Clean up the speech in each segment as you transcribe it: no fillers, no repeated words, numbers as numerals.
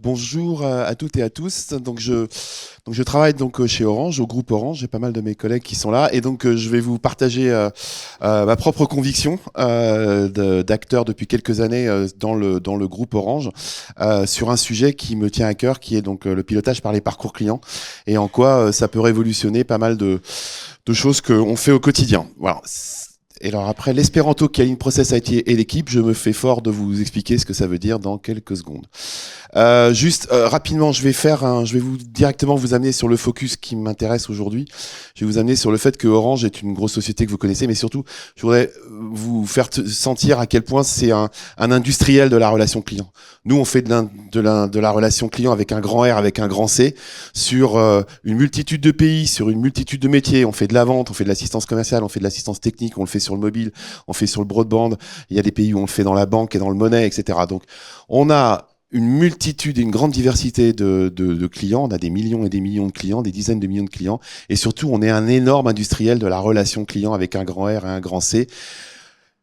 Bonjour à toutes et à tous. Donc je travaille chez Orange, au groupe Orange. J'ai pas mal de mes collègues qui sont là et je vais vous partager ma propre conviction d'acteur depuis quelques années dans le groupe Orange sur un sujet qui me tient à cœur, qui est le pilotage par les parcours clients et en quoi ça peut révolutionner pas mal de choses qu'on fait au quotidien. Voilà. Et alors après l'espéranto qui aligne Process IT et l'équipe, je me fais fort de vous expliquer ce que ça veut dire dans quelques secondes. Rapidement, je vais vous directement vous amener sur le focus qui m'intéresse aujourd'hui. Je vais vous amener sur le fait que Orange est une grosse société que vous connaissez, mais surtout, je voudrais vous faire sentir à quel point c'est un industriel de la relation client. Nous, on fait de la relation client avec un grand R, avec un grand C, sur une multitude de pays, sur une multitude de métiers. On fait de la vente, on fait de l'assistance commerciale, on fait de l'assistance technique, on le fait sur le mobile, on fait sur le broadband. Il y a des pays où on le fait dans la banque et dans le monnaie, etc. Donc, on a une multitude et une grande diversité de clients. On a des millions et des millions de clients, des dizaines de millions de clients. Et surtout, on est un énorme industriel de la relation client avec un grand R et un grand C.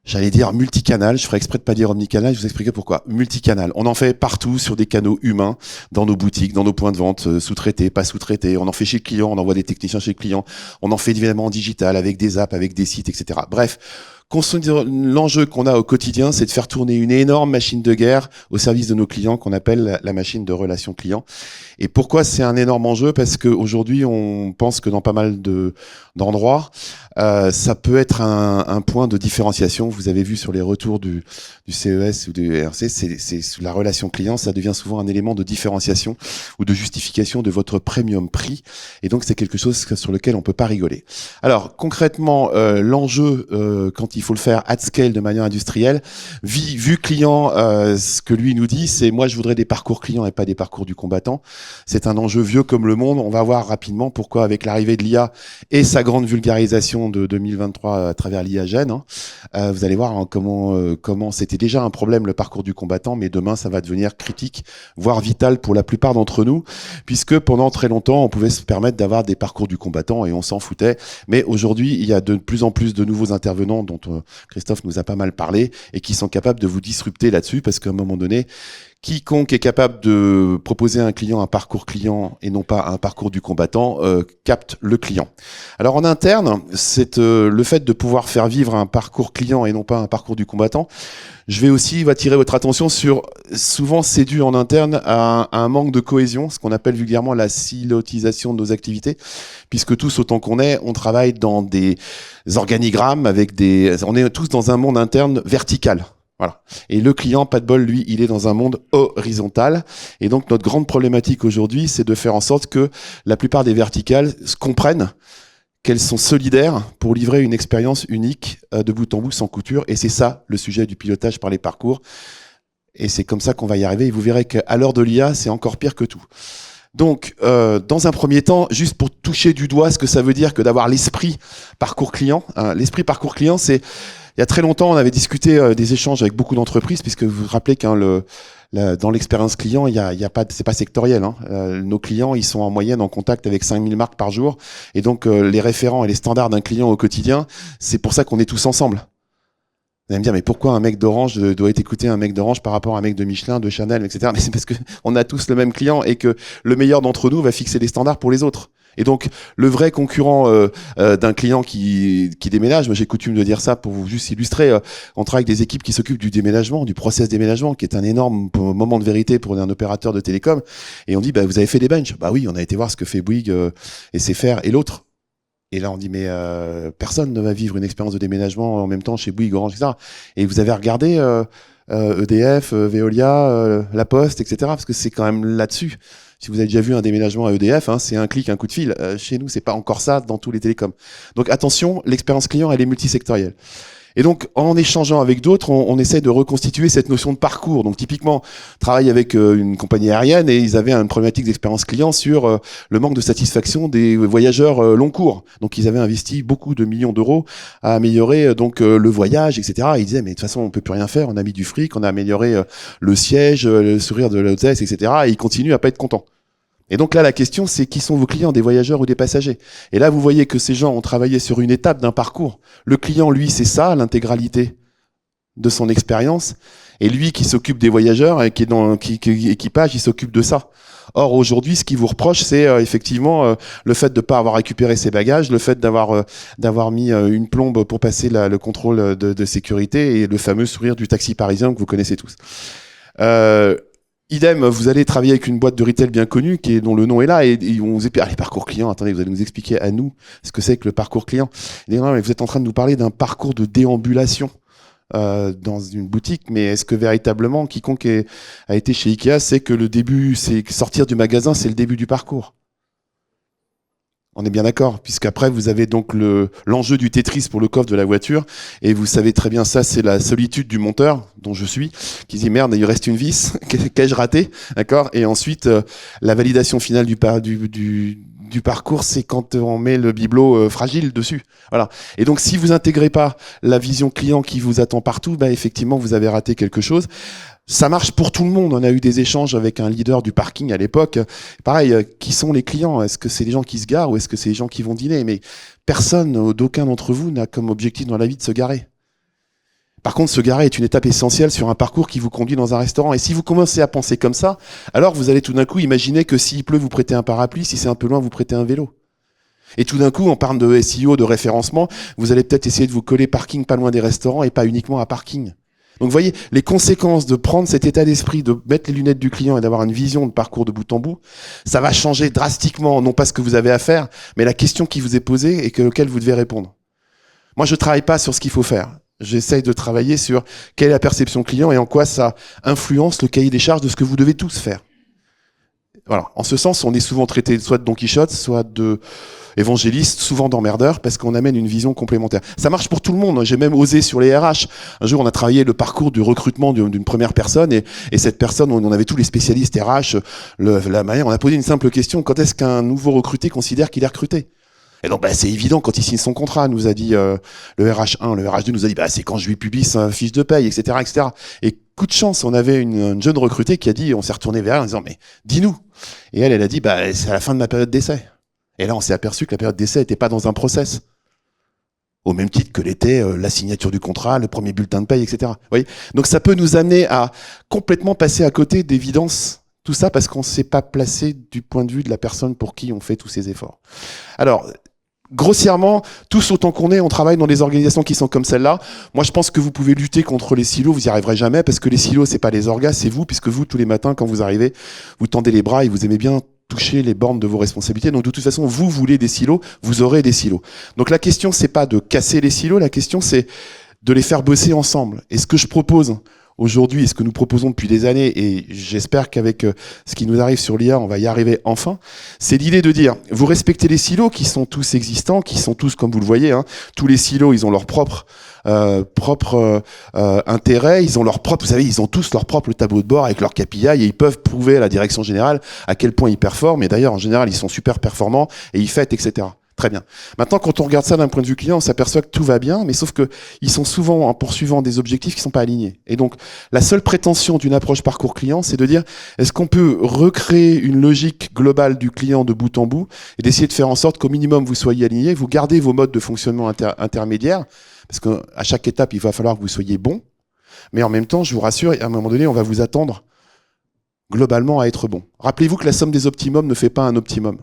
J'allais dire multicanal, je ferais exprès de pas dire omnicanal, je vous expliquerai pourquoi. Multicanal, on en fait partout sur des canaux humains, dans nos boutiques, dans nos points de vente, sous-traités, pas sous-traités, on en fait chez le client, on envoie des techniciens chez le client, on en fait évidemment en digital, avec des apps, avec des sites, etc. Bref, l'enjeu qu'on a au quotidien, c'est de faire tourner une énorme machine de guerre au service de nos clients qu'on appelle la machine de relation client. Et pourquoi c'est un énorme enjeu? Parce qu'aujourd'hui, on pense que dans pas mal d'endroits, ça peut être un point de différenciation. Vous avez vu sur les retours du CES ou du ERC, c'est la relation client, ça devient souvent un élément de différenciation ou de justification de votre premium prix. Et donc, c'est quelque chose sur lequel on peut pas rigoler. Alors, concrètement, l'enjeu, quand il faut le faire at scale de manière industrielle, vu client, ce que lui nous dit, c'est moi, je voudrais des parcours clients et pas des parcours du combattant. C'est un enjeu vieux comme le monde. On va voir rapidement pourquoi, avec l'arrivée de l'IA et sa grande vulgarisation de 2023 à travers l'IA Gen, vous allez voir comment c'était déjà un problème le parcours du combattant, mais demain ça va devenir critique, voire vital pour la plupart d'entre nous, puisque pendant très longtemps on pouvait se permettre d'avoir des parcours du combattant et on s'en foutait. Mais aujourd'hui il y a de plus en plus de nouveaux intervenants dont Christophe nous a pas mal parlé et qui sont capables de vous disrupter là-dessus, parce qu'à un moment donné, quiconque est capable de proposer à un client un parcours client et non pas un parcours du combattant capte le client. Alors en interne, c'est le fait de pouvoir faire vivre un parcours client et non pas un parcours du combattant. Je vais aussi attirer votre attention sur, souvent c'est dû en interne à un manque de cohésion, ce qu'on appelle vulgairement la silotisation de nos activités, puisque tous autant qu'on est, on travaille dans des organigrammes on est tous dans un monde interne vertical. Voilà. Et le client, pas de bol, lui, il est dans un monde horizontal. Et donc, notre grande problématique aujourd'hui, c'est de faire en sorte que la plupart des verticales se comprennent, qu'elles sont solidaires pour livrer une expérience unique de bout en bout, sans couture. Et c'est ça, le sujet du pilotage par les parcours. Et c'est comme ça qu'on va y arriver. Et vous verrez qu'à l'heure de l'IA, c'est encore pire que tout. Donc, dans un premier temps, juste pour toucher du doigt ce que ça veut dire que d'avoir l'esprit parcours client. L'esprit parcours client, c'est... Il y a très longtemps, on avait discuté des échanges avec beaucoup d'entreprises, puisque vous vous rappelez dans l'expérience client, il y a pas, c'est pas sectoriel. Nos clients, ils sont en moyenne en contact avec 5000 marques par jour, et donc les référents et les standards d'un client au quotidien, c'est pour ça qu'on est tous ensemble. Vous allez me dire, mais pourquoi un mec d'Orange doit écouter un mec d'Orange par rapport à un mec de Michelin, de Chanel, etc. Mais c'est parce que on a tous le même client et que le meilleur d'entre nous va fixer les standards pour les autres. Et donc, le vrai concurrent d'un client qui déménage, moi j'ai coutume de dire ça pour vous juste illustrer, on travaille avec des équipes qui s'occupent du déménagement, du process déménagement, qui est un énorme moment de vérité pour un opérateur de télécom. Et on dit, bah, vous avez fait des benches? Bah oui, on a été voir ce que fait Bouygues et SFR et l'autre. Et là, on dit, mais personne ne va vivre une expérience de déménagement en même temps chez Bouygues, Orange, etc. Et vous avez regardé EDF, Veolia, La Poste, etc. Parce que c'est quand même là-dessus. Si vous avez déjà vu un déménagement à EDF, c'est un clic, un coup de fil. Chez nous, c'est pas encore ça dans tous les télécoms. Donc attention, l'expérience client, elle est multisectorielle. Et donc, en échangeant avec d'autres, on essaie de reconstituer cette notion de parcours. Donc, typiquement, travaille avec une compagnie aérienne et ils avaient une problématique d'expérience client sur le manque de satisfaction des voyageurs long cours. Donc, ils avaient investi beaucoup de millions d'euros à améliorer le voyage, etc. Et ils disaient, mais de toute façon, on peut plus rien faire. On a mis du fric, on a amélioré le siège, le sourire de l'hôtesse, etc. Et ils continuent à pas être contents. Et donc là, la question, c'est qui sont vos clients, des voyageurs ou des passagers? Et là, vous voyez que ces gens ont travaillé sur une étape d'un parcours. Le client, lui, c'est ça, l'intégralité de son expérience, et lui qui s'occupe des voyageurs et qui est dans équipage, il s'occupe de ça. Or aujourd'hui, ce qu'il vous reproche, c'est effectivement le fait de ne pas avoir récupéré ses bagages, le fait d'avoir mis une plombe pour passer le contrôle de sécurité et le fameux sourire du taxi parisien que vous connaissez tous. Idem, vous allez travailler avec une boîte de retail bien connue dont le nom est là et on vous explique les parcours clients. Attendez, vous allez nous expliquer à nous ce que c'est que le parcours client. Non, mais vous êtes en train de nous parler d'un parcours de déambulation dans une boutique, mais est-ce que véritablement quiconque a été chez Ikea sait que le début, c'est sortir du magasin, c'est le début du parcours? On est bien d'accord, puisqu'après vous avez donc l'enjeu du Tetris pour le coffre de la voiture, et vous savez très bien ça, c'est la solitude du monteur, dont je suis, qui dit merde, il reste une vis, qu'ai-je raté, d'accord? Et ensuite, la validation finale du parcours, c'est quand on met le bibelot fragile dessus. Voilà. Et donc, si vous intégrez pas la vision client qui vous attend partout, bah effectivement, vous avez raté quelque chose. Ça marche pour tout le monde. On a eu des échanges avec un leader du parking à l'époque. Pareil, qui sont les clients? Est-ce que c'est les gens qui se garent ou est-ce que c'est les gens qui vont dîner? Mais personne, d'aucun d'entre vous n'a comme objectif dans la vie de se garer. Par contre, se garer est une étape essentielle sur un parcours qui vous conduit dans un restaurant. Et si vous commencez à penser comme ça, alors vous allez tout d'un coup imaginer que s'il pleut, vous prêtez un parapluie, si c'est un peu loin, vous prêtez un vélo. Et tout d'un coup, on parle de SEO, de référencement, vous allez peut-être essayer de vous coller parking pas loin des restaurants et pas uniquement à parking. Donc vous voyez, les conséquences de prendre cet état d'esprit, de mettre les lunettes du client et d'avoir une vision de parcours de bout en bout, ça va changer drastiquement, non pas ce que vous avez à faire, mais la question qui vous est posée et auquel vous devez répondre. Moi, je travaille pas sur ce qu'il faut faire. J'essaye de travailler sur quelle est la perception client et en quoi ça influence le cahier des charges de ce que vous devez tous faire. Voilà. En ce sens, on est souvent traité soit de Don Quichotte, soit de évangéliste, souvent d'emmerdeur, parce qu'on amène une vision complémentaire. Ça marche pour tout le monde. J'ai même osé sur les RH. Un jour, on a travaillé le parcours du recrutement d'une première personne, et cette personne, on avait tous les spécialistes RH, la manière, on a posé une simple question: quand est-ce qu'un nouveau recruté considère qu'il est recruté? Et donc, c'est évident quand il signe son contrat, nous a dit le RH1, le RH2 nous a dit, c'est quand je lui publie sa fiche de paye, etc., etc. Et coup de chance, on avait une jeune recrutée qui a dit, on s'est retourné vers elle en disant, mais dis-nous. Et elle a dit, c'est à la fin de ma période d'essai. Et là, on s'est aperçu que la période d'essai n'était pas dans un process. Au même titre que l'était la signature du contrat, le premier bulletin de paye, etc. Vous voyez ? Donc, ça peut nous amener à complètement passer à côté d'évidence. Tout ça parce qu'on ne s'est pas placé du point de vue de la personne pour qui on fait tous ces efforts. Alors, grossièrement, tous autant qu'on est, on travaille dans des organisations qui sont comme celle-là. Moi, je pense que vous pouvez lutter contre les silos, vous n'y arriverez jamais, parce que les silos, c'est pas les orgas, c'est vous, puisque vous, tous les matins, quand vous arrivez, vous tendez les bras et vous aimez bien toucher les bornes de vos responsabilités. Donc, de toute façon, vous voulez des silos, vous aurez des silos. Donc, la question, c'est pas de casser les silos, la question, c'est de les faire bosser ensemble. Et ce que je propose aujourd'hui, et ce que nous proposons depuis des années, et j'espère qu'avec ce qui nous arrive sur l'IA, on va y arriver enfin, c'est l'idée de dire, vous respectez les silos qui sont tous existants, qui sont tous, comme vous le voyez, tous les silos, ils ont leur propre intérêt, ils ont leur propre, vous savez, ils ont tous leur propre tableau de bord avec leur KPI, et ils peuvent prouver à la direction générale à quel point ils performent, et d'ailleurs, en général, ils sont super performants, et ils fêtent, etc. Très bien. Maintenant, quand on regarde ça d'un point de vue client, on s'aperçoit que tout va bien, mais sauf que ils sont souvent en poursuivant des objectifs qui sont pas alignés. Et donc, la seule prétention d'une approche parcours client, c'est de dire, est-ce qu'on peut recréer une logique globale du client de bout en bout et d'essayer de faire en sorte qu'au minimum vous soyez alignés, vous gardez vos modes de fonctionnement intermédiaires, parce qu'à chaque étape, il va falloir que vous soyez bon, mais en même temps, je vous rassure, à un moment donné, on va vous attendre globalement à être bon. Rappelez-vous que la somme des optimums ne fait pas un optimum.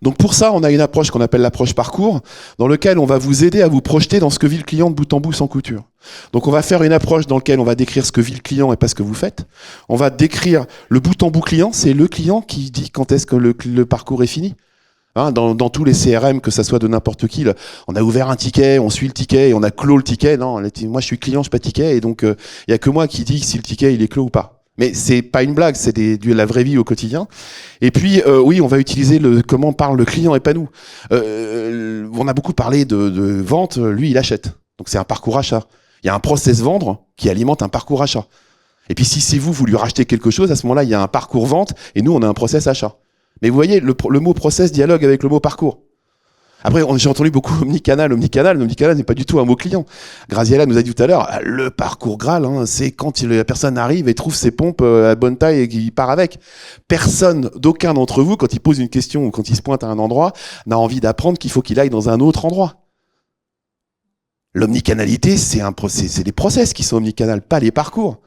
Donc pour ça, on a une approche qu'on appelle l'approche parcours, dans laquelle on va vous aider à vous projeter dans ce que vit le client de bout en bout sans couture. Donc on va faire une approche dans laquelle on va décrire ce que vit le client et pas ce que vous faites. On va décrire le bout en bout client, c'est le client qui dit quand est-ce que le parcours est fini. Dans tous les CRM, que ça soit de n'importe qui, là, on a ouvert un ticket, on suit le ticket et on a clos le ticket. Non, moi je suis client, je suis pas ticket, et donc il y a que moi qui dis si le ticket il est clos ou pas. Mais c'est pas une blague, c'est de la vraie vie au quotidien. Et puis, oui, on va utiliser comment parle le client et pas nous. On a beaucoup parlé de vente, lui, il achète. Donc c'est un parcours achat. Il y a un process vendre qui alimente un parcours achat. Et puis si c'est vous lui rachetez quelque chose, à ce moment-là, il y a un parcours vente et nous, on a un process achat. Mais vous voyez, le mot process dialogue avec le mot parcours. Après, j'ai entendu beaucoup omnicanal. Omnicanal n'est pas du tout un mot client. Graziella nous a dit tout à l'heure, le parcours Graal, c'est quand la personne arrive et trouve ses pompes à bonne taille et qu'il part avec. Personne, d'aucun d'entre vous, quand il pose une question ou quand il se pointe à un endroit, n'a envie d'apprendre qu'il faut qu'il aille dans un autre endroit. L'omnicanalité, c'est les process qui sont omnicanales, pas les parcours.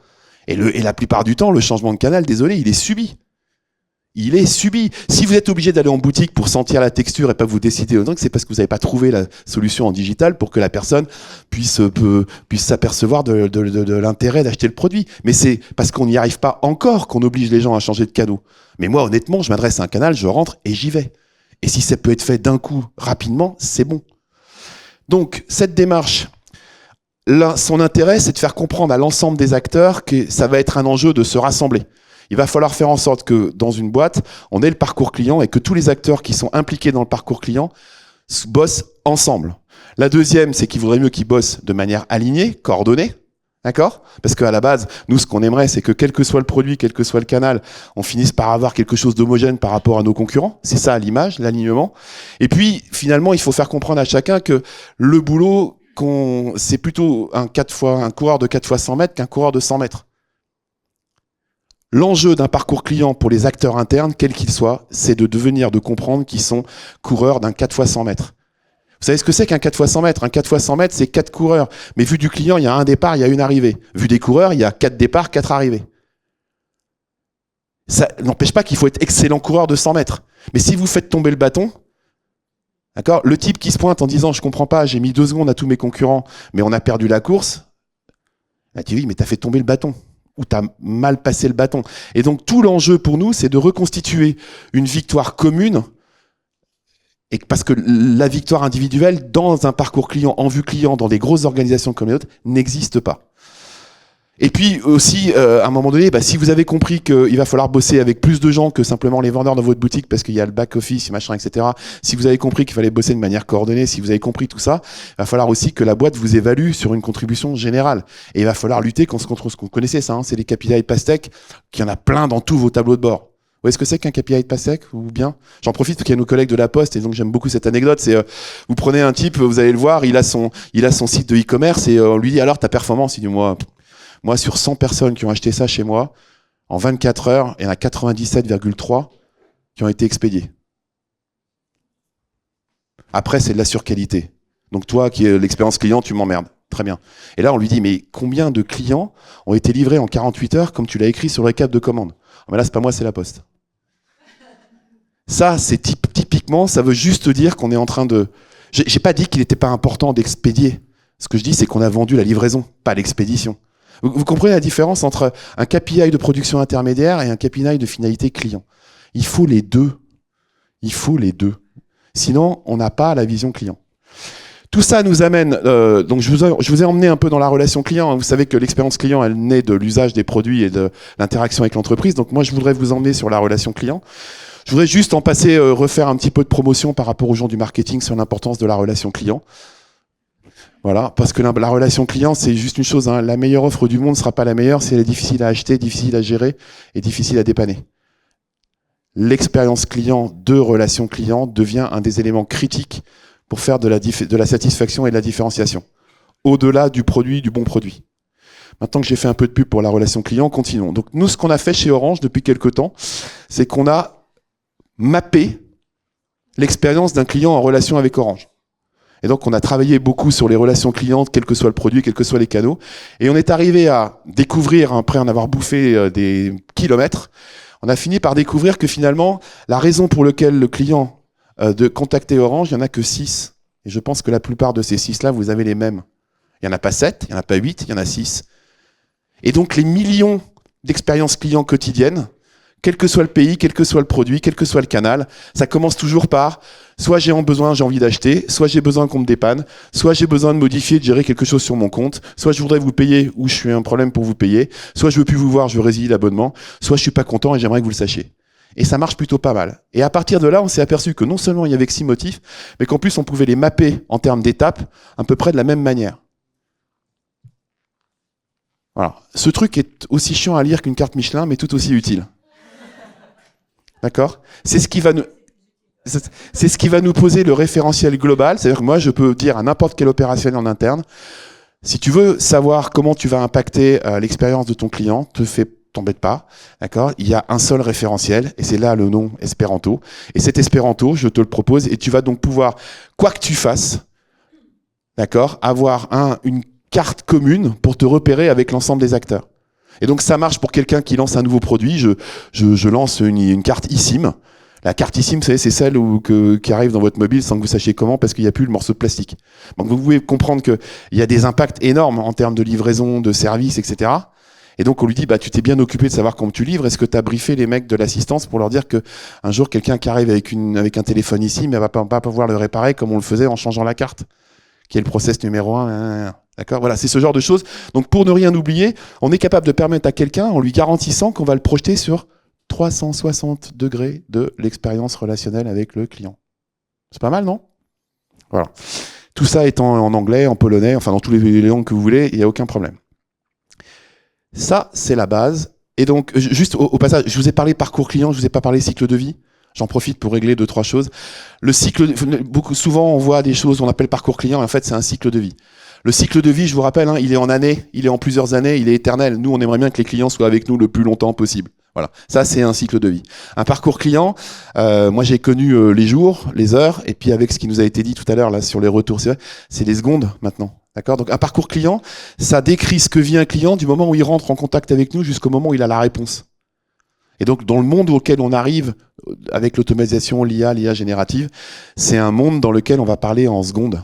Et la plupart du temps, le changement de canal, désolé, il est subi. Il est subi. Si vous êtes obligé d'aller en boutique pour sentir la texture et pas vous décider autant, c'est parce que vous n'avez pas trouvé la solution en digital pour que la personne puisse s'apercevoir de l'intérêt d'acheter le produit. Mais c'est parce qu'on n'y arrive pas encore qu'on oblige les gens à changer de canal. Mais moi, honnêtement, je m'adresse à un canal, je rentre et j'y vais. Et si ça peut être fait d'un coup, rapidement, c'est bon. Donc, cette démarche, là, son intérêt, c'est de faire comprendre à l'ensemble des acteurs que ça va être un enjeu de se rassembler. Il va falloir faire en sorte que dans une boîte, on ait le parcours client et que tous les acteurs qui sont impliqués dans le parcours client bossent ensemble. La deuxième, c'est qu'il vaudrait mieux qu'ils bossent de manière alignée, coordonnée. D'accord ? Parce qu'à la base, nous, ce qu'on aimerait, c'est que quel que soit le produit, quel que soit le canal, on finisse par avoir quelque chose d'homogène par rapport à nos concurrents. C'est ça l'image, l'alignement. Et puis, finalement, il faut faire comprendre à chacun que le boulot, c'est plutôt un coureur de 4 fois 100 mètres qu'un coureur de 100 mètres. L'enjeu d'un parcours client pour les acteurs internes, quels qu'ils soient, c'est de comprendre qu'ils sont coureurs d'un 4 fois 100 mètres. Vous savez ce que c'est qu'un 4 fois 100 mètres ? Un 4 fois 100 mètres, c'est 4 coureurs. Mais vu du client, il y a un départ, il y a une arrivée. Vu des coureurs, il y a 4 départs, 4 arrivées. Ça n'empêche pas qu'il faut être excellent coureur de 100 mètres. Mais si vous faites tomber le bâton, d'accord, le type qui se pointe en disant « je comprends pas, j'ai mis 2 secondes à tous mes concurrents, mais on a perdu la course », là, tu dis « oui, mais t'as fait tomber le bâton ». Ou tu as mal passé le bâton. Et donc tout l'enjeu pour nous, c'est de reconstituer une victoire commune, et parce que la victoire individuelle dans un parcours client, en vue client, dans des grosses organisations comme les autres, n'existe pas. Et puis aussi, à un moment donné, si vous avez compris qu'il va falloir bosser avec plus de gens que simplement les vendeurs dans votre boutique, parce qu'il y a le back-office, machin, etc. Si vous avez compris qu'il fallait bosser de manière coordonnée, si vous avez compris tout ça, il va falloir aussi que la boîte vous évalue sur une contribution générale. Et il va falloir lutter contre ce qu'on connaissait, ça, hein, c'est les KPI de pastèque, qu'il y en a plein dans tous vos tableaux de bord. Vous voyez ce que c'est qu'un KPI de pastèque ou bien ? J'en profite parce qu'il y a nos collègues de la Poste et donc j'aime beaucoup cette anecdote. C'est vous prenez un type, vous allez le voir, il a son site de e-commerce et on lui dit alors ta performance, il dit moi sur 100 personnes qui ont acheté ça chez moi, en 24 heures, il y en a 97,3 qui ont été expédiés. Après, c'est de la surqualité. Donc toi qui es l'expérience client, tu m'emmerdes. Très bien. Et là, on lui dit mais combien de clients ont été livrés en 48 heures comme tu l'as écrit sur le récap de commande ? Mais là, c'est pas moi, c'est la Poste. Ça, c'est typiquement, ça veut juste dire qu'on est en train de... J'ai pas dit qu'il n'était pas important d'expédier. Ce que je dis, c'est qu'on a vendu la livraison, pas l'expédition. Vous comprenez la différence entre un KPI de production intermédiaire et un KPI de finalité client. Il faut les deux. Il faut les deux. Sinon, on n'a pas la vision client. Tout ça nous amène, donc je vous ai emmené un peu dans la relation client. Vous savez que l'expérience client, elle naît de l'usage des produits et de l'interaction avec l'entreprise. Donc moi, je voudrais vous emmener sur la relation client. Je voudrais juste en passer, refaire un petit peu de promotion par rapport aux gens du marketing sur l'importance de la relation client. Voilà, parce que la relation client, c'est juste une chose, hein, la meilleure offre du monde ne sera pas la meilleure si elle est difficile à acheter, difficile à gérer et difficile à dépanner. L'expérience client de relation client devient un des éléments critiques pour faire de la satisfaction et de la différenciation, au-delà du produit, du bon produit. Maintenant que j'ai fait un peu de pub pour la relation client, continuons. Donc nous, ce qu'on a fait chez Orange depuis quelques temps, c'est qu'on a mappé l'expérience d'un client en relation avec Orange. Et donc on a travaillé beaucoup sur les relations clientes, quel que soit le produit, quels que soient les canaux, et on est arrivé à découvrir, après en avoir bouffé des kilomètres, on a fini par découvrir que finalement, la raison pour laquelle le client de contacter Orange, il n'y en a que 6. Et je pense que la plupart de ces 6-là, vous avez les mêmes. Il n'y en a pas 7, il n'y en a pas 8, il y en a 6. Et donc les millions d'expériences clients quotidiennes, quel que soit le pays, quel que soit le produit, quel que soit le canal, ça commence toujours par soit j'ai envie d'acheter, soit j'ai besoin qu'on me dépanne, soit j'ai besoin de modifier, de gérer quelque chose sur mon compte, soit je voudrais vous payer ou je suis un problème pour vous payer, soit je veux plus vous voir, je veux résilier l'abonnement, soit je suis pas content et j'aimerais que vous le sachiez. Et ça marche plutôt pas mal. Et à partir de là, on s'est aperçu que non seulement il y avait que 6 motifs, mais qu'en plus on pouvait les mapper en termes d'étapes à peu près de la même manière. Voilà. Ce truc est aussi chiant à lire qu'une carte Michelin, mais tout aussi utile. D'accord ? C'est ce qui va nous poser le référentiel global. C'est-à-dire que moi, je peux dire à n'importe quel opérationnel en interne, si tu veux savoir comment tu vas impacter l'expérience de ton client, t'embête pas, d'accord ? Il y a un seul référentiel, et c'est là le nom Espéranto. Et cet Espéranto, je te le propose, et tu vas donc pouvoir, quoi que tu fasses, d'accord, avoir une carte commune pour te repérer avec l'ensemble des acteurs. Et donc ça marche pour quelqu'un qui lance un nouveau produit. Je lance une carte eSIM. La carte eSIM, vous savez, c'est celle qui arrive dans votre mobile sans que vous sachiez comment, parce qu'il n'y a plus le morceau de plastique. Donc vous pouvez comprendre qu'il y a des impacts énormes en termes de livraison, de services, etc. Et donc on lui dit, bah tu t'es bien occupé de savoir comment tu livres. Est-ce que tu as briefé les mecs de l'assistance pour leur dire que un jour quelqu'un qui arrive avec un téléphone eSIM, elle va pas pouvoir le réparer comme on le faisait en changeant la carte, qui est le process numéro 1. D'accord, voilà, c'est ce genre de choses. Donc pour ne rien oublier, on est capable de permettre à quelqu'un, en lui garantissant qu'on va le projeter sur 360 degrés de l'expérience relationnelle avec le client. C'est pas mal, non? Voilà. Tout ça est en anglais, en polonais, enfin dans tous les langues que vous voulez, il n'y a aucun problème. Ça, c'est la base. Et donc, juste au passage, je vous ai parlé parcours client, je vous ai pas parlé cycle de vie. J'en profite pour régler 2-3 choses. Le cycle, souvent on voit des choses qu'on appelle parcours client, et en fait c'est un cycle de vie. Le cycle de vie, je vous rappelle, il est en années, il est en plusieurs années, il est éternel. Nous, on aimerait bien que les clients soient avec nous le plus longtemps possible. Voilà, ça c'est un cycle de vie. Un parcours client, moi j'ai connu les jours, les heures, et puis avec ce qui nous a été dit tout à l'heure là sur les retours, c'est les secondes maintenant. D'accord. Donc un parcours client, ça décrit ce que vit un client du moment où il rentre en contact avec nous jusqu'au moment où il a la réponse. Et donc, dans le monde auquel on arrive avec l'automatisation, l'IA générative, c'est un monde dans lequel on va parler en secondes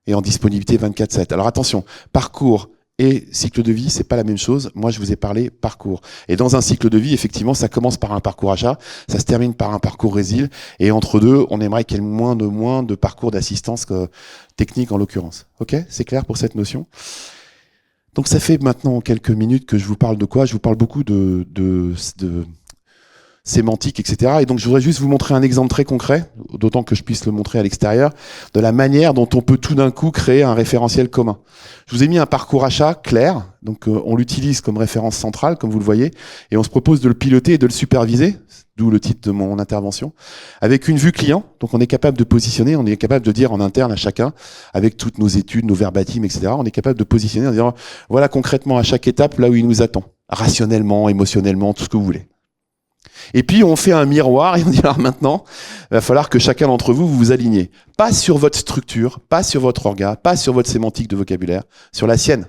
et en disponibilité 24/7. Alors attention, parcours et cycle de vie, c'est pas la même chose. Moi, je vous ai parlé parcours. Et dans un cycle de vie, effectivement, ça commence par un parcours achat, ça se termine par un parcours résil, et entre deux, on aimerait qu'il y ait moins de parcours d'assistance technique en l'occurrence. Ok, c'est clair pour cette notion? Donc ça fait maintenant quelques minutes que je vous parle de quoi? Je vous parle beaucoup de sémantique, etc. Et donc je voudrais juste vous montrer un exemple très concret, d'autant que je puisse le montrer à l'extérieur, de la manière dont on peut tout d'un coup créer un référentiel commun. Je vous ai mis un parcours achat clair, donc on l'utilise comme référence centrale, comme vous le voyez, et on se propose de le piloter et de le superviser, d'où le titre de mon intervention, avec une vue client. Donc on est capable de positionner, on est capable de dire en interne à chacun, avec toutes nos études, nos verbatims, etc., on est capable de positionner en disant, voilà concrètement à chaque étape là où il nous attend, rationnellement, émotionnellement, tout ce que vous voulez. Et puis on fait un miroir et on dit alors maintenant, il va falloir que chacun d'entre vous vous alignez. Pas sur votre structure, pas sur votre orga, pas sur votre sémantique de vocabulaire, sur la sienne.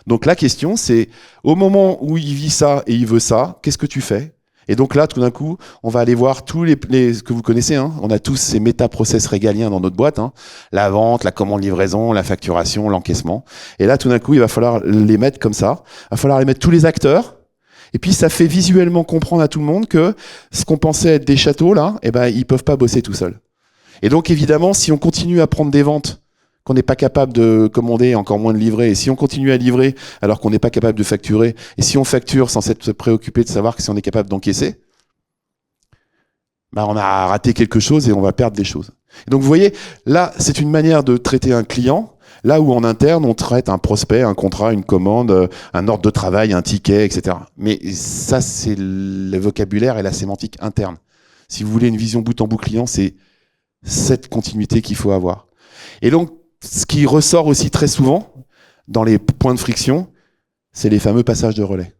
Donc la question c'est, au moment où il vit ça et il veut ça, qu'est-ce que tu fais? Et donc là, tout d'un coup, on va aller voir tous les que vous connaissez. Hein, on a tous ces méta-process régaliens dans notre boîte. Hein, la vente, la commande livraison, la facturation, l'encaissement. Et là, tout d'un coup, il va falloir les mettre comme ça. Il va falloir les mettre tous les acteurs. Et puis ça fait visuellement comprendre à tout le monde que ce qu'on pensait être des châteaux là, eh ben ils peuvent pas bosser tout seuls. Et donc évidemment, si on continue à prendre des ventes qu'on n'est pas capable de commander, encore moins de livrer, et si on continue à livrer alors qu'on n'est pas capable de facturer, et si on facture sans s'être préoccupé de savoir si on est capable d'encaisser, bah on a raté quelque chose et on va perdre des choses. Et donc vous voyez, là c'est une manière de traiter un client. Là où en interne, on traite un prospect, un contrat, une commande, un ordre de travail, un ticket, etc. Mais ça, c'est le vocabulaire et la sémantique interne. Si vous voulez une vision bout en bout client, c'est cette continuité qu'il faut avoir. Et donc, ce qui ressort aussi très souvent dans les points de friction, c'est les fameux passages de relais.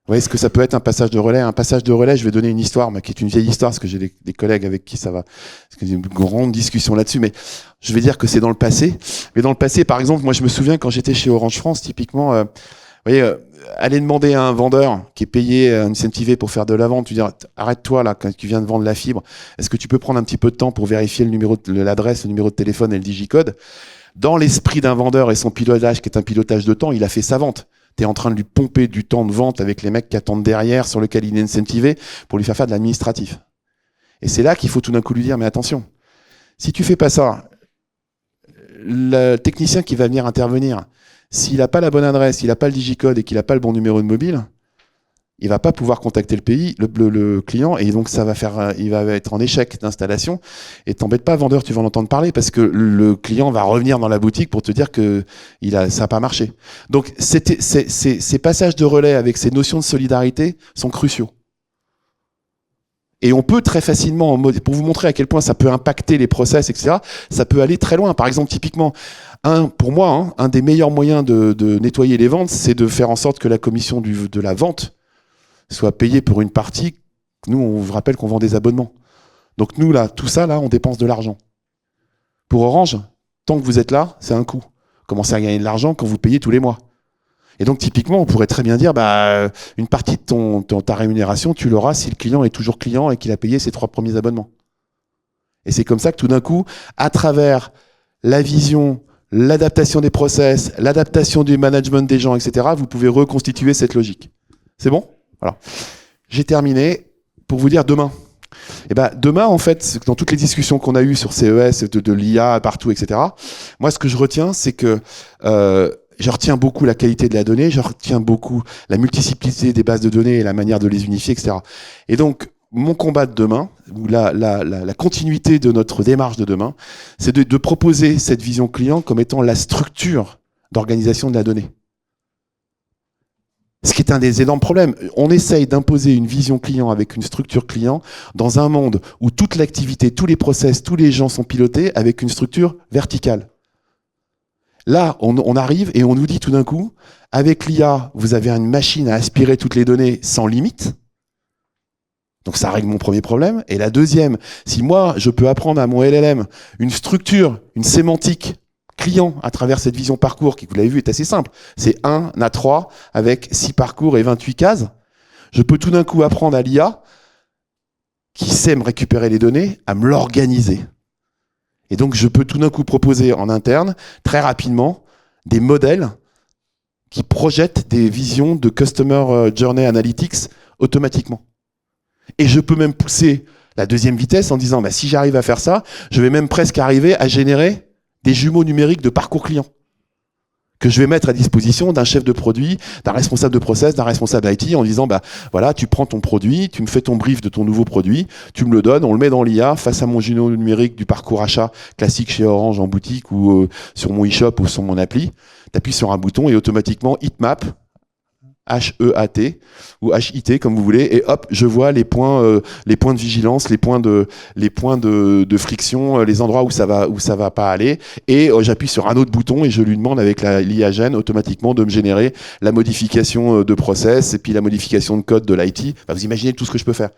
Vous voyez ce que ça peut être un passage de relais? Un passage de relais, je vais donner une histoire, mais qui est une vieille histoire, parce que j'ai des collègues avec qui ça va, parce qu'il y a une grande discussion là-dessus, mais je vais dire que c'est dans le passé. Mais dans le passé, par exemple, moi je me souviens quand j'étais chez Orange France, typiquement, vous voyez, aller demander à un vendeur qui est payé, incentivé pour faire de la vente, tu dis arrête-toi là, quand tu viens de vendre la fibre, est-ce que tu peux prendre un petit peu de temps pour vérifier le numéro, l'adresse, le numéro de téléphone et le digicode? Dans l'esprit d'un vendeur et son pilotage, qui est un pilotage de temps, il a fait sa vente. Tu es en train de lui pomper du temps de vente avec les mecs qui attendent derrière, sur lequel il est incentivé, pour lui faire de l'administratif. Et c'est là qu'il faut tout d'un coup lui dire, mais attention, si tu fais pas ça, le technicien qui va venir intervenir, s'il n'a pas la bonne adresse, s'il n'a pas le digicode et qu'il n'a pas le bon numéro de mobile, il va pas pouvoir contacter le client, et donc ça va faire, il va être en échec d'installation. Et t'embête pas, vendeur, tu vas en entendre parler, parce que le client va revenir dans la boutique pour te dire que ça n'a pas marché. Donc ces passages de relais avec ces notions de solidarité sont cruciaux. Et on peut très facilement, pour vous montrer à quel point ça peut impacter les process, etc., ça peut aller très loin. Par exemple, typiquement, pour moi, un des meilleurs moyens de nettoyer les ventes, c'est de faire en sorte que la commission de la vente soit payé pour une partie. Nous, on vous rappelle qu'on vend des abonnements. Donc nous, là, tout ça, là, on dépense de l'argent. Pour Orange, Tant que vous êtes là, c'est un coût. Commencez à gagner de l'argent quand vous payez tous les mois. Et donc, typiquement, on pourrait très bien dire, une partie de ta rémunération, tu l'auras si le client est toujours client et qu'il a payé ses 3 premiers abonnements. Et c'est comme ça que tout d'un coup, à travers la vision, l'adaptation des process, l'adaptation du management des gens, etc., vous pouvez reconstituer cette logique. C'est bon? Voilà. J'ai terminé pour vous dire demain. Et demain, en fait, dans toutes les discussions qu'on a eues sur CES, de l'IA partout, etc., moi, ce que je retiens, c'est que je retiens beaucoup la qualité de la donnée, je retiens beaucoup la multiplicité des bases de données et la manière de les unifier, etc. Et donc, mon combat de demain, ou la continuité de notre démarche de demain, c'est de proposer cette vision client comme étant la structure d'organisation de la donnée. Ce qui est un des énormes problèmes. On essaye d'imposer une vision client avec une structure client dans un monde où toute l'activité, tous les process, tous les gens sont pilotés avec une structure verticale. Là, on arrive et on nous dit tout d'un coup, avec l'IA, vous avez une machine à aspirer toutes les données sans limite. Donc ça règle mon premier problème. Et la deuxième, si moi, je peux apprendre à mon LLM une structure, une sémantique client à travers cette vision parcours, qui, vous l'avez vu, est assez simple. C'est 1 à 3 avec 6 parcours et 28 cases. Je peux tout d'un coup apprendre à l'IA, qui sait me récupérer les données, à me l'organiser. Et donc, je peux tout d'un coup proposer en interne, très rapidement, des modèles qui projettent des visions de Customer Journey Analytics automatiquement. Et je peux même pousser la deuxième vitesse en disant, si j'arrive à faire ça, je vais même presque arriver à générer des jumeaux numériques de parcours client que je vais mettre à disposition d'un chef de produit, d'un responsable de process, d'un responsable IT en disant, voilà, tu prends ton produit, tu me fais ton brief de ton nouveau produit, tu me le donnes, on le met dans l'IA face à mon jumeau numérique du parcours achat classique chez Orange en boutique ou sur mon e-shop ou sur mon appli. Tu appuies sur un bouton et automatiquement, heatmap, H-E-A-T ou H-I-T comme vous voulez, et hop, je vois les points de vigilance, les points de friction, les endroits où ça va pas aller, et j'appuie sur un autre bouton et je lui demande avec l'IA Gen automatiquement de me générer la modification de process et puis la modification de code de l'IT. Vous imaginez tout ce que je peux faire.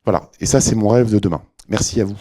Voilà, et ça c'est mon rêve de demain. Merci à vous.